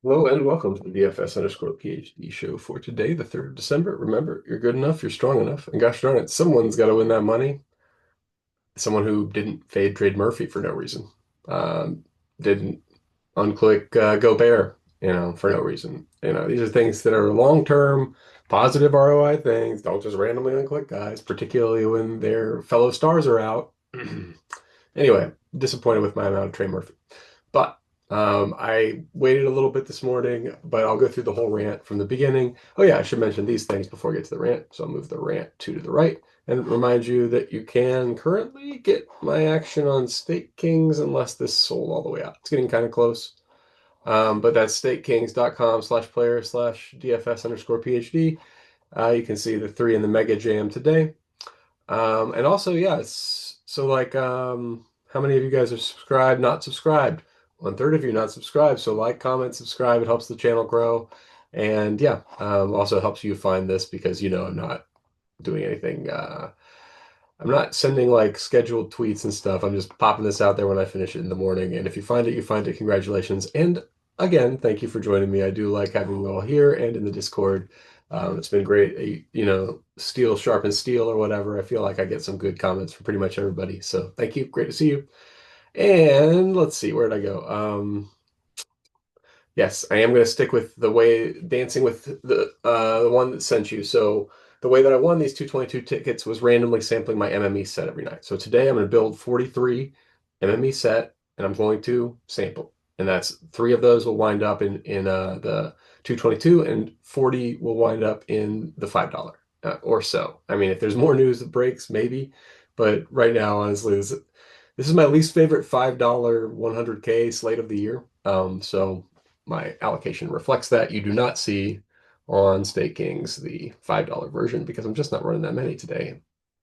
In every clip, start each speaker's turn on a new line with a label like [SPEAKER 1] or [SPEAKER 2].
[SPEAKER 1] Hello and welcome to the DFS underscore PhD show for today, the 3rd of December. Remember, you're good enough, you're strong enough, and gosh darn it, someone's got to win that money. Someone who didn't fade trade Murphy for no reason, um, didn't unclick Gobert, for no reason. These are things that are long-term, positive ROI things. Don't just randomly unclick guys, particularly when their fellow stars are out. Anyway, disappointed with my amount of Trey Murphy. But I waited a little bit this morning, but I'll go through the whole rant from the beginning. Oh, yeah, I should mention these things before I get to the rant. So I'll move the rant to the right and remind you that you can currently get my action on Stake Kings unless this sold all the way out. It's getting kind of close. But that's stakekings.com/player/DFS underscore PhD. You can see the three in the mega jam today. And also, yeah, so how many of you guys are subscribed, not subscribed? One third of you not subscribed. So like, comment, subscribe. It helps the channel grow. And yeah, also helps you find this because I'm not doing anything. I'm not sending like scheduled tweets and stuff. I'm just popping this out there when I finish it in the morning. And if you find it, you find it. Congratulations. And again, thank you for joining me. I do like having you all here and in the Discord. It's been great. Steel sharpens steel or whatever. I feel like I get some good comments from pretty much everybody. So thank you. Great to see you. And let's see, where'd I go? Yes, I am going to stick with the way dancing with the one that sent you. So the way that I won these 222 tickets was randomly sampling my MME set every night. So today I'm going to build 43 MME set, and I'm going to sample, and that's three of those will wind up in the 222, and 40 will wind up in the $5 or so. I mean, if there's more news that breaks, maybe, but right now, honestly, this is my least favorite $5 100K slate of the year. So my allocation reflects that. You do not see on Stake Kings the $5 version because I'm just not running that many today.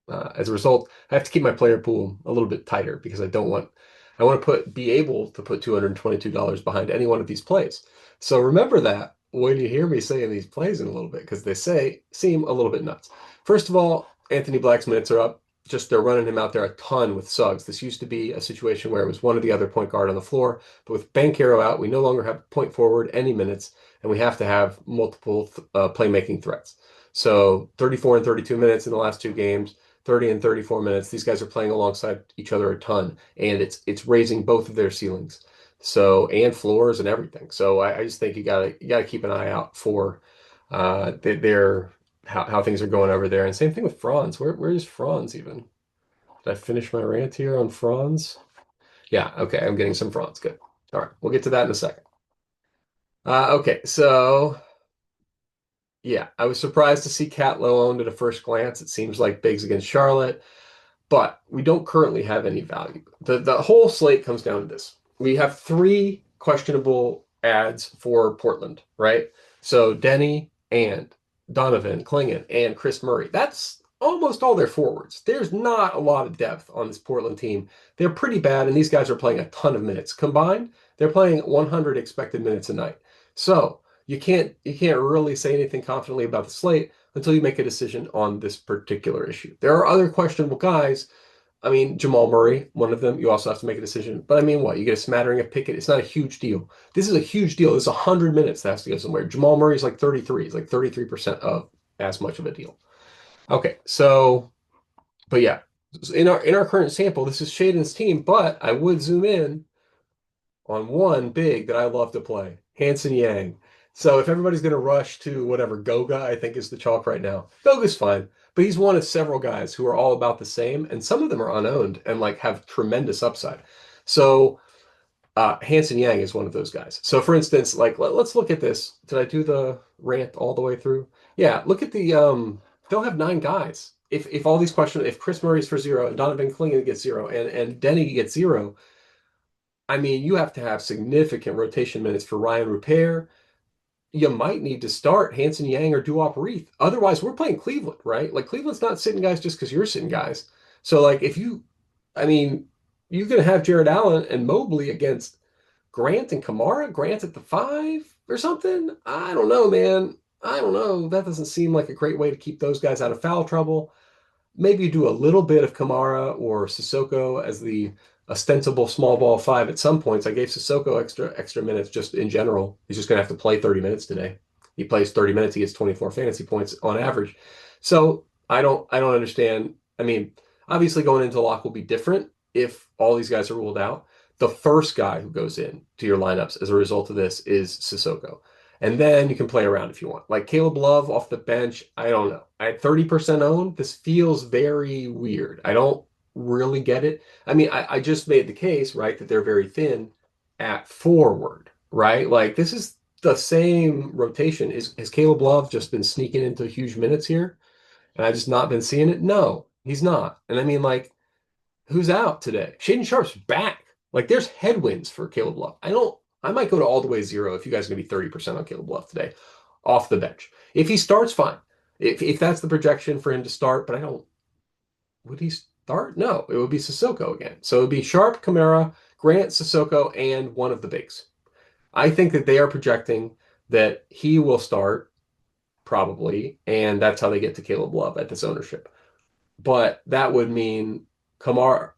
[SPEAKER 1] As a result, I have to keep my player pool a little bit tighter because I want to be able to put $222 behind any one of these plays. So remember that when you hear me saying these plays in a little bit, because seem a little bit nuts. First of all, Anthony Black's minutes are up. Just they're running him out there a ton with Suggs. This used to be a situation where it was one or the other point guard on the floor, but with Banchero out, we no longer have point forward any minutes, and we have to have multiple playmaking threats. So 34 and 32 minutes in the last two games, 30 and 34 minutes. These guys are playing alongside each other a ton, and it's raising both of their ceilings. So and floors and everything. So I just think you gotta keep an eye out for their how things are going over there. And same thing with Franz. Where is Franz even? Did I finish my rant here on Franz? Yeah, okay, I'm getting some Franz. Good. All right, we'll get to that in a second. Okay, so yeah, I was surprised to see Cat low owned at a first glance. It seems like Biggs against Charlotte, but we don't currently have any value. The whole slate comes down to this. We have three questionable ads for Portland, right? So Denny and Donovan, Klingon, and Chris Murray. That's almost all their forwards. There's not a lot of depth on this Portland team. They're pretty bad, and these guys are playing a ton of minutes. Combined, they're playing 100 expected minutes a night. So you can't really say anything confidently about the slate until you make a decision on this particular issue. There are other questionable guys. I mean, Jamal Murray, one of them. You also have to make a decision. But I mean, what? You get a smattering of Pickett. It's not a huge deal. This is a huge deal. This is 100 minutes that has to go somewhere. Jamal Murray is like 33. He's like 33% of as much of a deal. Okay, so, but yeah, in our current sample, this is Shaden's team, but I would zoom in on one big that I love to play, Hanson Yang. So if everybody's going to rush to whatever Goga, I think is the chalk right now. Goga's fine, but he's one of several guys who are all about the same, and some of them are unowned and like have tremendous upside. So Hanson Yang is one of those guys. So for instance, like let's look at this. Did I do the rant all the way through? Yeah, look at they'll have nine guys. If all these questions, if Chris Murray's for zero and Donovan Clingan gets zero and Denny gets zero, I mean, you have to have significant rotation minutes for Ryan Rupert. You might need to start Hanson Yang or Duop Reith. Otherwise, we're playing Cleveland, right? Like Cleveland's not sitting guys just because you're sitting guys. So like I mean, you're going to have Jared Allen and Mobley against Grant and Kamara. Grant at the five or something. I don't know, man. I don't know. That doesn't seem like a great way to keep those guys out of foul trouble. Maybe you do a little bit of Kamara or Sissoko as the ostensible small ball five at some points. I gave Sissoko extra minutes just in general. He's just gonna have to play 30 minutes today. He plays 30 minutes, he gets 24 fantasy points on average. So I don't understand. I mean, obviously going into lock will be different if all these guys are ruled out. The first guy who goes in to your lineups as a result of this is Sissoko. And then you can play around if you want. Like Caleb Love off the bench, I don't know. At 30% owned, this feels very weird. I don't really get it. I mean, I just made the case, right, that they're very thin at forward, right? Like this is the same rotation. Has Caleb Love just been sneaking into huge minutes here? And I just not been seeing it? No, he's not. And I mean, like, who's out today? Shaden Sharp's back. Like, there's headwinds for Caleb Love. I might go to all the way zero if you guys are going to be 30% on Caleb Love today off the bench. If he starts, fine. If that's the projection for him to start, but I don't, would he start? No, it would be Sissoko again. So it would be Sharp, Kamara, Grant, Sissoko, and one of the bigs. I think that they are projecting that he will start probably, and that's how they get to Caleb Love at this ownership. But that would mean Kamara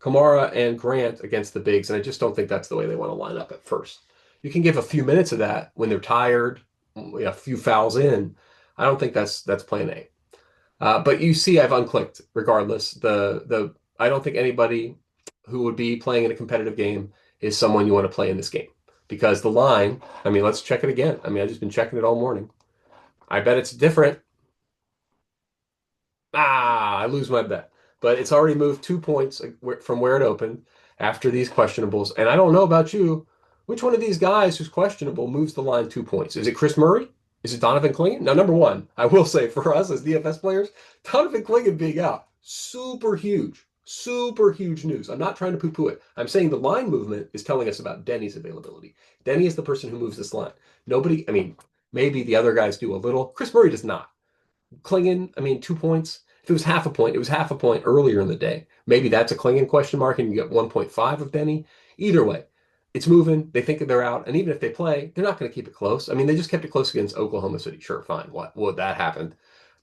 [SPEAKER 1] and Grant against the bigs, and I just don't think that's the way they want to line up at first. You can give a few minutes of that when they're tired, a few fouls in. I don't think that's plan A. But you see, I've unclicked regardless. The I don't think anybody who would be playing in a competitive game is someone you want to play in this game because the line. I mean, let's check it again. I mean, I've just been checking it all morning. I bet it's different. I lose my bet. But it's already moved 2 points from where it opened after these questionables. And I don't know about you. Which one of these guys who's questionable moves the line 2 points? Is it Chris Murray? Is it Donovan Clingan? Now, number one, I will say for us as DFS players, Donovan Clingan being out, super huge news. I'm not trying to poo-poo it. I'm saying the line movement is telling us about Denny's availability. Denny is the person who moves this line. Nobody, I mean, maybe the other guys do a little. Chris Murray does not. Clingan, I mean, 2 points. If it was half a point, it was half a point earlier in the day. Maybe that's a Clingan question mark and you get 1.5 of Denny. Either way, it's moving. They think they're out. And even if they play, they're not going to keep it close. I mean, they just kept it close against Oklahoma City. Sure, fine. What that happened?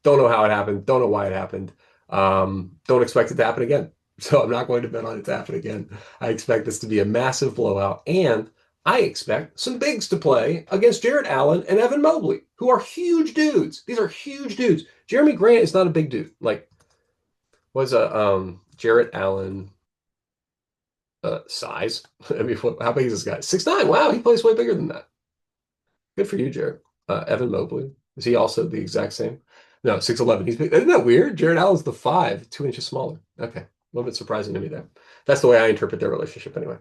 [SPEAKER 1] Don't know how it happened. Don't know why it happened. Don't expect it to happen again. So I'm not going to bet on it to happen again. I expect this to be a massive blowout. And I expect some bigs to play against Jarrett Allen and Evan Mobley, who are huge dudes. These are huge dudes. Jeremy Grant is not a big dude. Like was a Jarrett Allen size. I mean, how big is this guy? 6'9". Wow, he plays way bigger than that. Good for you, Jarrett. Evan Mobley. Is he also the exact same? No, 6'11". He's big. Isn't that weird? Jarrett Allen's the 5, 2 inches smaller. Okay. A little bit surprising to me there. That's the way I interpret their relationship anyway.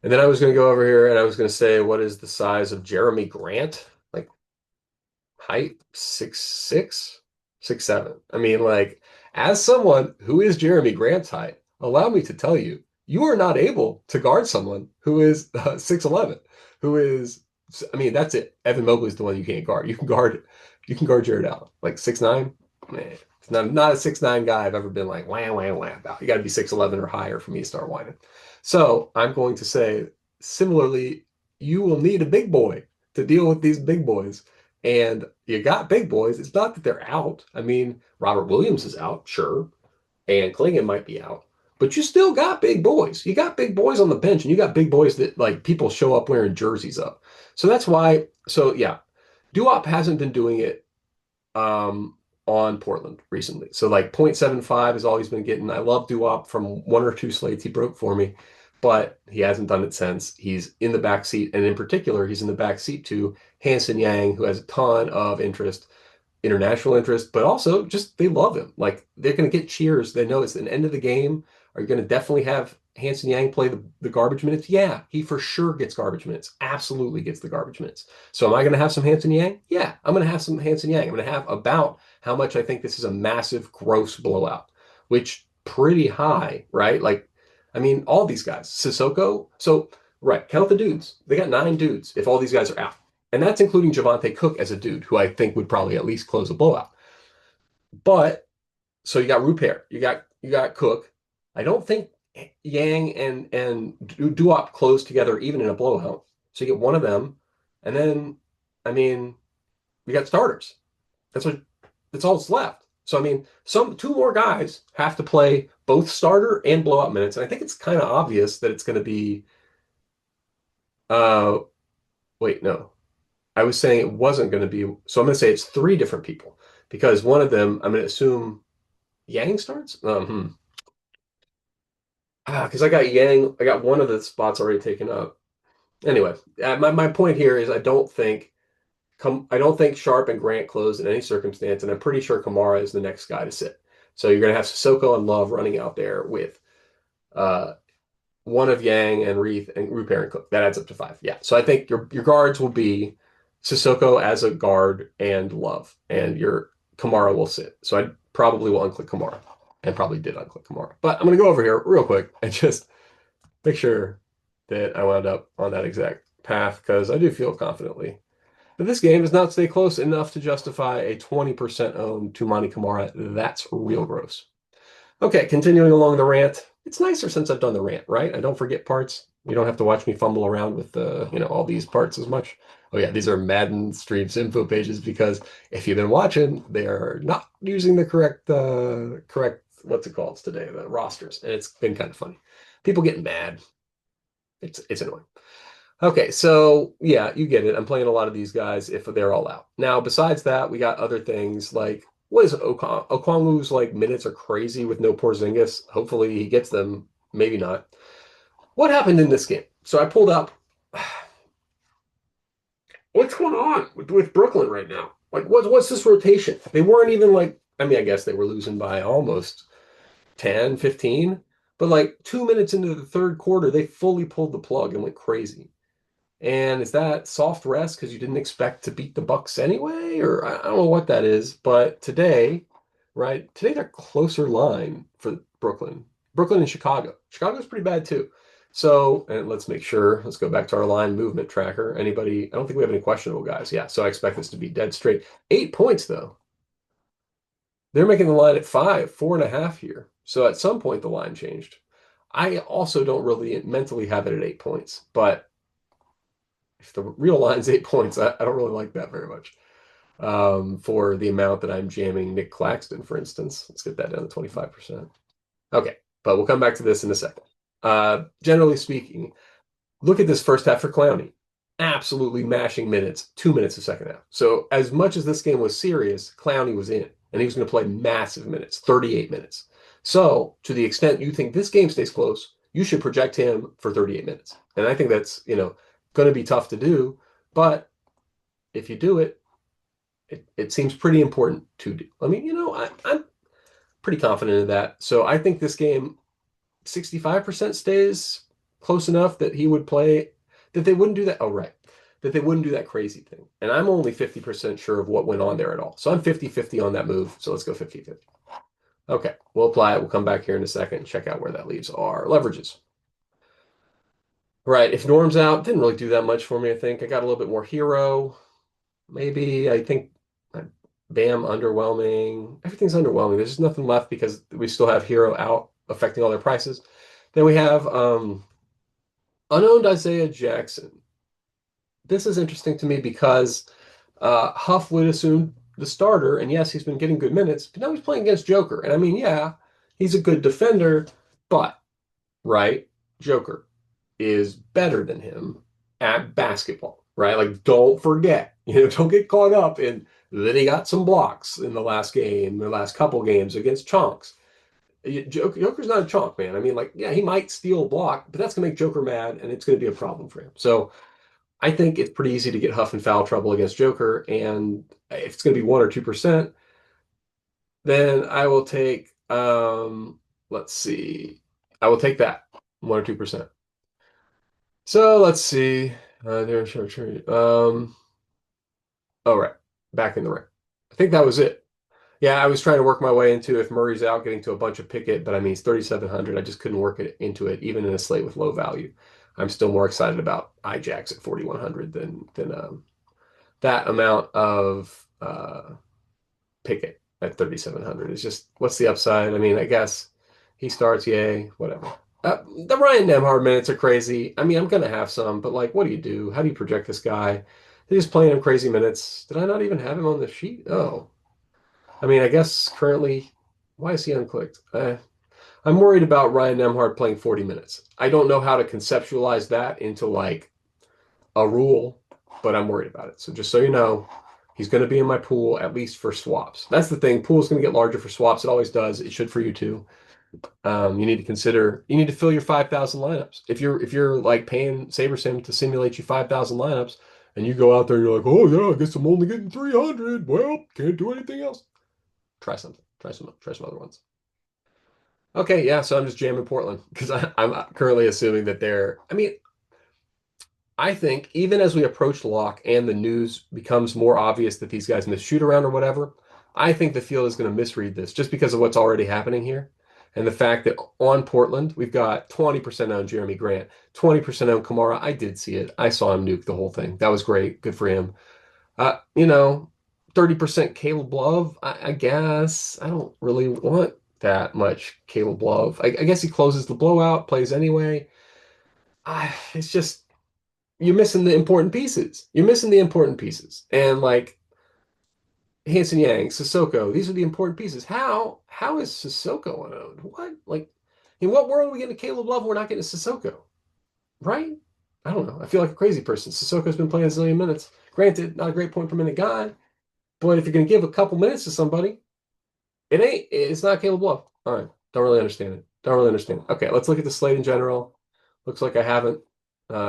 [SPEAKER 1] And then I was going to go over here and I was going to say, what is the size of Jeremy Grant? Like height 6'6", 6'7". I mean, like, as someone who is Jeremy Grant's height, allow me to tell you, you are not able to guard someone who is 6'11", who is, I mean, that's it. Evan Mobley is the one you can't guard. You can guard Jared Allen. Like 6'9", man. It's not a 6'9" guy I've ever been like, wham about. You got to be 6'11" or higher for me to start whining. So I'm going to say, similarly, you will need a big boy to deal with these big boys. And you got big boys. It's not that they're out. I mean, Robert Williams is out, sure, and Clingan might be out, but you still got big boys. You got big boys on the bench, and you got big boys that like people show up wearing jerseys up. So that's why. So yeah, Duop hasn't been doing it on Portland recently. So like 0.75 is all he's been getting. I love Duop from one or two slates he broke for me, but he hasn't done it since. He's in the back seat, and in particular, he's in the back seat to Hanson Yang, who has a ton of interest, international interest, but also just they love him. Like they're going to get cheers. They know it's the end of the game. Are you going to definitely have Hanson Yang play the garbage minutes? Yeah, he for sure gets garbage minutes. Absolutely gets the garbage minutes. So am I going to have some Hanson Yang? Yeah, I'm going to have some Hanson Yang. I'm going to have about how much I think this is a massive gross blowout, which pretty high, right? Like, I mean, all these guys, Sissoko. So, right, count the dudes. They got 9 dudes if all these guys are out. And that's including Javante Cook as a dude who I think would probably at least close a blowout. But so you got Rupert, you got Cook. I don't think Yang and Duop close together even in a blowout. So you get one of them, and then I mean we got starters. That's all that's left. So I mean, some two more guys have to play both starter and blowout minutes, and I think it's kind of obvious that it's going to be. Uh, wait, no, I was saying it wasn't going to be. So I'm going to say it's three different people because one of them, I'm going to assume Yang starts. Because I got Yang, I got one of the spots already taken up. Anyway, my point here is I don't think Sharp and Grant close in any circumstance, and I'm pretty sure Kamara is the next guy to sit. So you're going to have Sissoko and Love running out there with uh, one of Yang and Reith and Rupert and Cook. That adds up to five. Yeah. So I think your guards will be Sissoko as a guard and Love, and your Kamara will sit. So I probably will unclick Kamara, and probably did unclick Kamara. But I'm going to go over here real quick and just make sure that I wound up on that exact path because I do feel confidently. But this game does not stay close enough to justify a 20% own to Monty Kamara. That's real gross. Okay, continuing along the rant. It's nicer since I've done the rant, right? I don't forget parts. You don't have to watch me fumble around with all these parts as much. Oh yeah, these are Madden streams info pages because if you've been watching, they are not using the correct what's it called today, the rosters, and it's been kind of funny. People get mad. It's annoying. Okay, so yeah, you get it. I'm playing a lot of these guys if they're all out. Now, besides that, we got other things like what is Okongwu's like minutes are crazy with no Porzingis. Hopefully he gets them, maybe not. What happened in this game? So I pulled up what's going on with Brooklyn right now? Like what's this rotation? They weren't even like I mean, I guess they were losing by almost 10, 15, but like 2 minutes into the third quarter, they fully pulled the plug and went crazy. And is that soft rest because you didn't expect to beat the Bucks anyway? Or I don't know what that is. But today, right? Today they're closer line for Brooklyn. Brooklyn and Chicago. Chicago's pretty bad too. So, and let's make sure, let's go back to our line movement tracker. Anybody, I don't think we have any questionable guys. Yeah, so I expect this to be dead straight. 8 points though. They're making the line at 5, 4.5 here. So at some point the line changed. I also don't really mentally have it at 8 points, but if the real line's 8 points, I don't really like that very much. For the amount that I'm jamming Nick Claxton, for instance. Let's get that down to 25%. Okay, but we'll come back to this in a second. Generally speaking, look at this first half for Clowney. Absolutely mashing minutes, 2 minutes a second half. So as much as this game was serious, Clowney was in, and he was going to play massive minutes, 38 minutes. So to the extent you think this game stays close, you should project him for 38 minutes. And I think that's, going to be tough to do, but if you do it seems pretty important to do. I mean, I'm pretty confident in that. So I think this game 65% stays close enough that he would play, that they wouldn't do that. Oh, right. That they wouldn't do that crazy thing. And I'm only 50% sure of what went on there at all. So I'm 50-50 on that move. So let's go 50-50. Okay, we'll apply it. We'll come back here in a second and check out where that leaves our leverages. Right, if Norm's out, didn't really do that much for me, I think. I got a little bit more hero. Maybe I think Bam underwhelming. Everything's underwhelming. There's just nothing left because we still have Hero out affecting all their prices. Then we have unowned Isaiah Jackson. This is interesting to me because Huff would assume the starter, and yes, he's been getting good minutes, but now he's playing against Joker. And I mean, yeah, he's a good defender, but right, Joker is better than him at basketball, right? Like, don't forget, don't get caught up in that he got some blocks in the last game, the last couple games against chonks. Joker's not a chonk, man. I mean, like, yeah, he might steal a block, but that's going to make Joker mad, and it's going to be a problem for him. So I think it's pretty easy to get huff and foul trouble against Joker, and if it's going to be 1 or 2%, then I will take, let's see, I will take that 1 or 2%. So let's see. There's sure. Oh, right. Back in the ring. I think that was it. Yeah, I was trying to work my way into if Murray's out, getting to a bunch of Pickett, but I mean, he's 3,700. I just couldn't work it into it, even in a slate with low value. I'm still more excited about Ijax at 4,100 than that amount of Pickett at 3,700. It's just, what's the upside? I mean, I guess he starts, yay, whatever. The Ryan Nemhard minutes are crazy. I mean, I'm going to have some, but like, what do you do? How do you project this guy? They're just playing him crazy minutes. Did I not even have him on the sheet? Oh. I mean, I guess currently, why is he unclicked? I'm worried about Ryan Nemhard playing 40 minutes. I don't know how to conceptualize that into like a rule, but I'm worried about it. So just so you know, he's going to be in my pool at least for swaps. That's the thing. Pool's going to get larger for swaps. It always does. It should for you too. You need to consider. You need to fill your 5,000 lineups. If you're like paying SaberSim to simulate you 5,000 lineups, and you go out there, and you're like, oh yeah, I guess I'm only getting 300. Well, can't do anything else. Try something. Try some other ones. Okay, yeah. So I'm just jamming Portland because I'm currently assuming that they're. I mean, I think even as we approach lock and the news becomes more obvious that these guys miss shoot around or whatever, I think the field is going to misread this just because of what's already happening here. And the fact that on Portland, we've got 20% on Jeremy Grant, 20% on Kamara. I did see it. I saw him nuke the whole thing. That was great. Good for him. You know, 30% Caleb Love, I guess. I don't really want that much Caleb Love. I guess he closes the blowout, plays anyway. It's just you're missing the important pieces. You're missing the important pieces. And like Hanson Yang, Sissoko, these are the important pieces. How is Sissoko unowned? What? Like in what world are we getting Caleb Love? We're not getting Sissoko, right? I don't know. I feel like a crazy person. Sissoko's been playing a zillion minutes. Granted, not a great point per minute guy, but if you're gonna give a couple minutes to somebody, it's not Caleb Love. All right. Don't really understand it. Don't really understand it. Okay, let's look at the slate in general. Looks like I haven't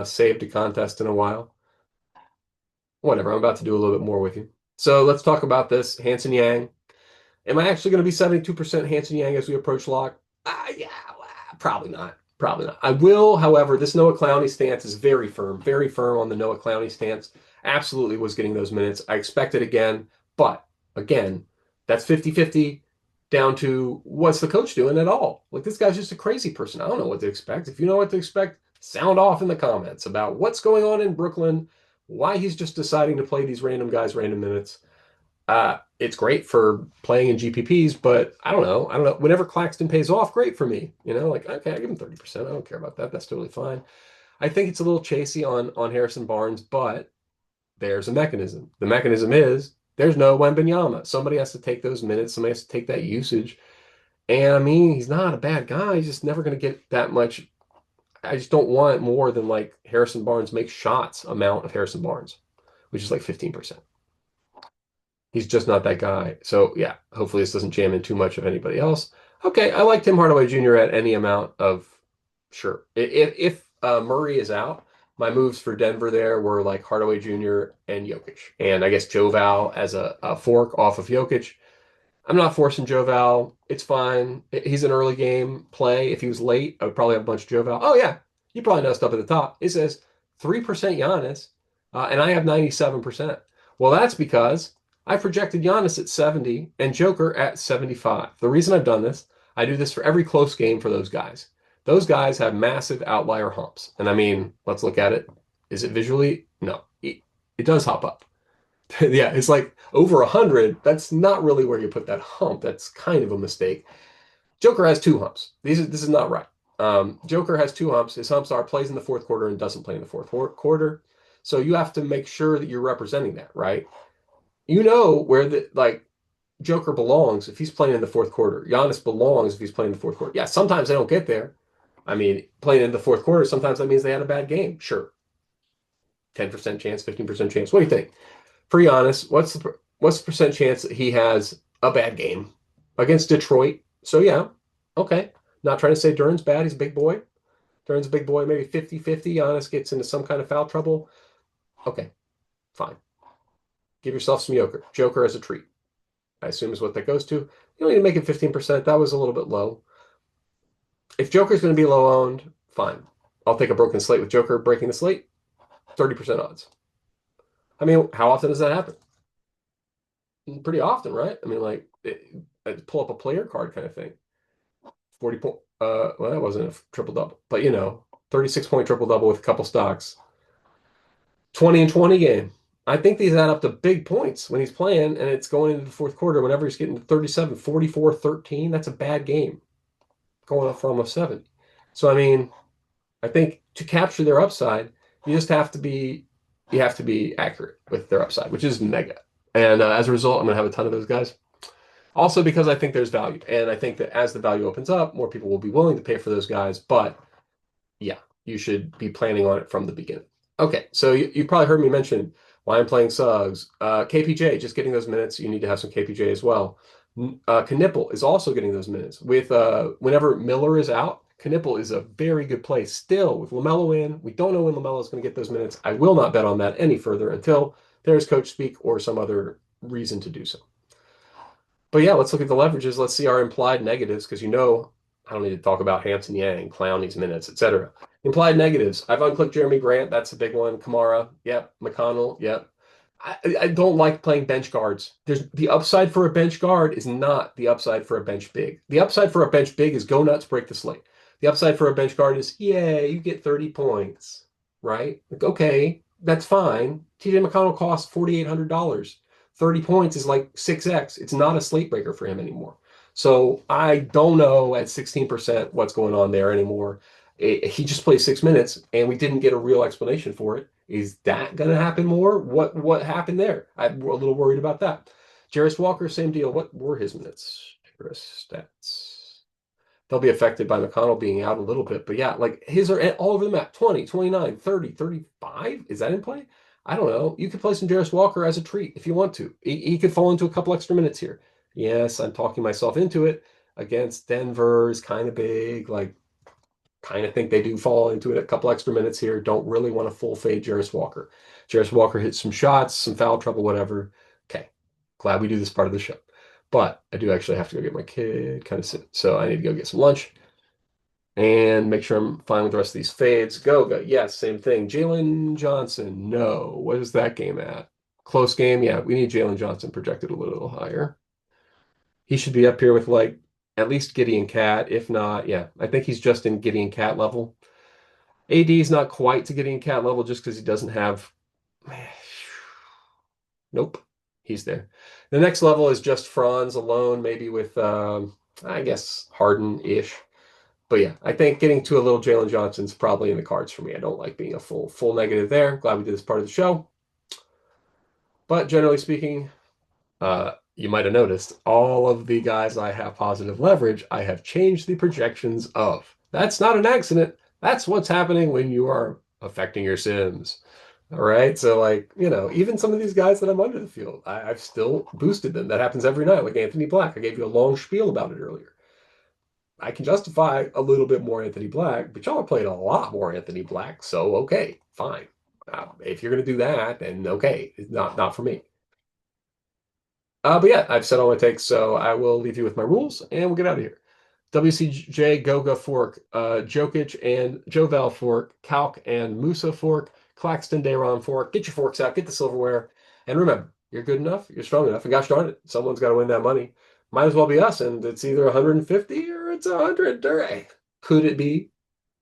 [SPEAKER 1] saved a contest in a while. Whatever, I'm about to do a little bit more with you. So let's talk about this Hanson Yang. Am I actually going to be 72% Hanson Yang as we approach lock? Yeah, well, probably not. Probably not. I will, however, this Noah Clowney stance is very firm on the Noah Clowney stance. Absolutely was getting those minutes. I expect it again, but again, that's 50-50 down to what's the coach doing at all. Like this guy's just a crazy person. I don't know what to expect. If you know what to expect, sound off in the comments about what's going on in Brooklyn, why he's just deciding to play these random guys random minutes. It's great for playing in GPPs, but I don't know. I don't know. Whenever Claxton pays off, great for me. You know, like okay, I give him 30%. I don't care about that. That's totally fine. I think it's a little chasey on Harrison Barnes, but there's a mechanism. The mechanism is there's no Wembanyama. Somebody has to take those minutes. Somebody has to take that usage. And I mean, he's not a bad guy. He's just never going to get that much. I just don't want more than like Harrison Barnes makes shots amount of Harrison Barnes, which is like 15%. He's just not that guy. So yeah, hopefully this doesn't jam in too much of anybody else. Okay, I like Tim Hardaway Jr. at any amount of sure. If Murray is out, my moves for Denver there were like Hardaway Jr. and Jokic, and I guess Joval as a fork off of Jokic. I'm not forcing Joval. It's fine. He's an early game play. If he was late, I would probably have a bunch of Joval. Oh yeah, you probably noticed up at the top. It says 3% Giannis, and I have 97%. Well, that's because I projected Giannis at 70 and Joker at 75. The reason I've done this, I do this for every close game for those guys. Those guys have massive outlier humps. And I mean, let's look at it. Is it visually? No. It does hop up. Yeah, it's like over 100. That's not really where you put that hump. That's kind of a mistake. Joker has two humps. This is not right. Joker has two humps. His humps are plays in the fourth quarter and doesn't play in the fourth quarter. So you have to make sure that you're representing that, right? You know where the like Joker belongs if he's playing in the fourth quarter. Giannis belongs if he's playing in the fourth quarter. Yeah, sometimes they don't get there. I mean, playing in the fourth quarter, sometimes that means they had a bad game. Sure. 10% chance, 15% chance. What do you think? For Giannis, what's the percent chance that he has a bad game against Detroit? So yeah, okay. Not trying to say Duran's bad. He's a big boy. Duran's a big boy, maybe 50-50. Giannis gets into some kind of foul trouble. Okay, fine. Give yourself some Joker. Joker as a treat, I assume is what that goes to. You don't need to make it 15%. That was a little bit low. If Joker's going to be low owned, fine. I'll take a broken slate with Joker breaking the slate. 30% odds. I mean, how often does that happen? Pretty often, right? I mean, like, pull up a player card kind of thing. 40 point, well, that wasn't a triple double, but 36-point triple double with a couple stocks. 20 and 20 game. I think these add up to big points when he's playing, and it's going into the fourth quarter. Whenever he's getting to 37, 44, 13, that's a bad game going up for almost 70. So, I mean, I think to capture their upside, you just have to be accurate with their upside, which is mega. And as a result, I'm going to have a ton of those guys. Also because I think there's value, and I think that as the value opens up, more people will be willing to pay for those guys. But yeah, you should be planning on it from the beginning. Okay, so you probably heard me mention why I'm playing Suggs. KPJ, just getting those minutes. You need to have some KPJ as well. Knipple is also getting those minutes. With whenever Miller is out, Knipple is a very good play. Still, with LaMelo in, we don't know when LaMelo is going to get those minutes. I will not bet on that any further until there's coach speak or some other reason to do so. But yeah, let's look at the leverages. Let's see our implied negatives because I don't need to talk about Hampton Yang, Clowney's minutes, etc. Implied negatives. I've unclicked Jeremy Grant. That's a big one. Kamara. Yep. McConnell. Yep. I don't like playing bench guards. There's the upside for a bench guard is not the upside for a bench big. The upside for a bench big is go nuts, break the slate. The upside for a bench guard is, yeah, you get 30 points, right? Like, okay, that's fine. TJ McConnell costs $4,800. 30 points is like 6x. It's not a slate breaker for him anymore. So I don't know at 16% what's going on there anymore. He just played 6 minutes and we didn't get a real explanation for it. Is that going to happen more? What happened there? I'm a little worried about that. Jarris Walker, same deal. What were his minutes? Jarris stats. They'll be affected by McConnell being out a little bit. But yeah, like his are all over the map 20, 29, 30, 35. Is that in play? I don't know. You could play some Jarris Walker as a treat if you want to. He could fall into a couple extra minutes here. Yes, I'm talking myself into it against Denver is kind of big. Like, kind of think they do fall into it a couple extra minutes here. Don't really want to full fade Jarris Walker. Jarris Walker hits some shots, some foul trouble, whatever. Okay, glad we do this part of the show. But I do actually have to go get my kid kind of sit. So I need to go get some lunch and make sure I'm fine with the rest of these fades. Goga, yes, same thing. Jalen Johnson, no. What is that game at? Close game? Yeah, we need Jalen Johnson projected a little higher. He should be up here with like at least Gideon Cat. If not, yeah, I think he's just in Gideon Cat level. AD is not quite to Gideon Cat level just because he doesn't have. Nope, he's there. The next level is just Franz alone, maybe with I guess Harden-ish. But yeah, I think getting to a little Jalen Johnson's probably in the cards for me. I don't like being a full negative there. Glad we did this part of the show. But generally speaking, you might have noticed all of the guys I have positive leverage, I have changed the projections of. That's not an accident. That's what's happening when you are affecting your Sims. All right. So, like, even some of these guys that I'm under the field, I've still boosted them. That happens every night, like Anthony Black. I gave you a long spiel about it earlier. I can justify a little bit more Anthony Black, but y'all are playing a lot more Anthony Black. So, okay, fine. If you're going to do that, then okay, it's not for me. But yeah, I've said all my takes, so I will leave you with my rules and we'll get out of here. WCJ Goga Fork, Jokic and Jovel Fork, Kalk and Musa Fork, Claxton Dayron Fork. Get your forks out, get the silverware. And remember, you're good enough, you're strong enough, and gosh darn it, someone's got to win that money. Might as well be us, and it's either 150 or it's 100. Could it be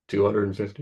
[SPEAKER 1] 250?